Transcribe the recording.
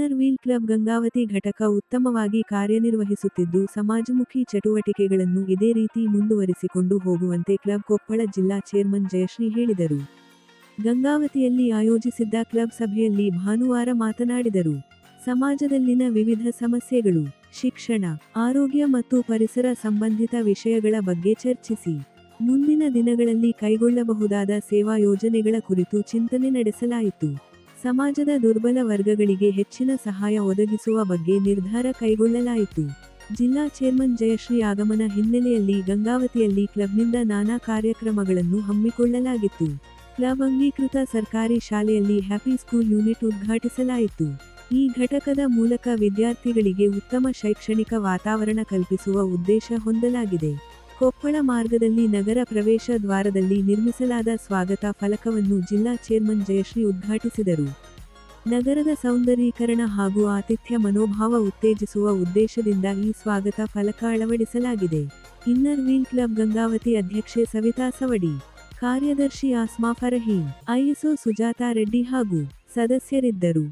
Inner wheel club Gangavathi ಘಟಕ ಉತ್ತಮವಾಗಿ ಕಾರ್ಯನಿರ್ವಹಿಸುತ್ತಿದ್ದು ಸಮಾಜಮುಖಿ ಚಟುವಟಿಕೆಗಳನ್ನು ಇದೇ ರೀತಿ ಮುಂದುವರಿಸಿಕೊಂಡು ಹೋಗುವಂತೆ ಕ್ಲಬ್ ಕೊಪ್ಪಳ ಜಿಲ್ಲಾ ಚೇರ್ಮನ್ ಜಯಶ್ರೀ ಹೇಳಿದರು. ಗಂಗಾವತಿಯಲ್ಲಿ ಆಯೋಜಿಸಿದ್ದ ಕ್ಲಬ್ ಸಭೆಯಲ್ಲಿ ಭಾನುವಾರ ಮಾತನಾಡಿದರು. ಸಮಾಜದಲ್ಲಿನ ವಿವಿಧ ಸಮಸ್ಯೆಗಳು, ಶಿಕ್ಷಣ, ಆರೋಗ್ಯ ಮತ್ತು ಪರಿಸರ ಸಂಬಂಧಿತ ವಿಷಯಗಳ ಬಗ್ಗೆ ಚರ್ಚಿಸಿ ಮುಂದಿನ ದಿನಗಳಲ್ಲಿ ಕೈಗೊಳ್ಳಬಹುದಾದ ಸೇವಾ ಯೋಜನೆಗಳ ಕುರಿತು ಚಿಂತನೆ ನಡೆಸಲಾಯಿತು. ಸಮಾಜದ ದುರ್ಬಲ ವರ್ಗಗಳಿಗೆ ಹೆಚ್ಚಿನ ಸಹಾಯ ಒದಗಿಸುವ ಬಗ್ಗೆ ನಿರ್ಧಾರ ಕೈಗೊಳ್ಳಲಾಯಿತು. ಜಿಲ್ಲಾ ಚೇರ್ಮನ್ ಜಯಶ್ರೀ ಆಗಮನ ಹಿನ್ನೆಲೆಯಲ್ಲಿ ಗಂಗಾವತಿಯಲ್ಲಿ ಕ್ಲಬ್ನಿಂದ ನಾನಾ ಕಾರ್ಯಕ್ರಮಗಳನ್ನು ಹಮ್ಮಿಕೊಳ್ಳಲಾಗಿತ್ತು. ಕ್ಲಬ್ ಅಂಗೀಕೃತ ಸರ್ಕಾರಿ ಶಾಲೆಯಲ್ಲಿ ಹ್ಯಾಪಿ ಸ್ಕೂಲ್ ಯೂನಿಟ್ ಉದ್ಘಾಟಿಸಲಾಯಿತು. ಈ ಘಟಕದ ಮೂಲಕ ವಿದ್ಯಾರ್ಥಿಗಳಿಗೆ ಉತ್ತಮ ಶೈಕ್ಷಣಿಕ ವಾತಾವರಣ ಕಲ್ಪಿಸುವ ಉದ್ದೇಶ ಹೊಂದಲಾಗಿದೆ. ಕೊಪ್ಪಳ ಮಾರ್ಗದಲ್ಲಿ ನಗರ ಪ್ರವೇಶ ದ್ವಾರದಲ್ಲಿ ನಿರ್ಮಿಸಲಾದ ಸ್ವಾಗತ ಫಲಕವನ್ನು ಜಿಲ್ಲಾ ಚೇರ್ಮನ್ ಜಯಶ್ರೀ ಉದ್ಘಾಟಿಸಿದರು. ನಗರದ ಸೌಂದರೀಕರಣ ಹಾಗೂ ಆತಿಥ್ಯ ಮನೋಭಾವ ಉತ್ತೇಜಿಸುವ ಉದ್ದೇಶದಿಂದ ಈ ಸ್ವಾಗತ ಫಲಕ ಅಳವಡಿಸಲಾಗಿದೆ. ಇನ್ನರ್ ವೀಲ್ ಕ್ಲಬ್ ಗಂಗಾವತಿ ಅಧ್ಯಕ್ಷೆ ಸವಿತಾ ಸವಡಿ, ಕಾರ್ಯದರ್ಶಿ ಆಸ್ಮಾ ಫರಹೀಂ, ಐಎಸ್ಒ ಸುಜಾತಾ ರೆಡ್ಡಿ ಹಾಗೂ ಸದಸ್ಯರಿದ್ದರು.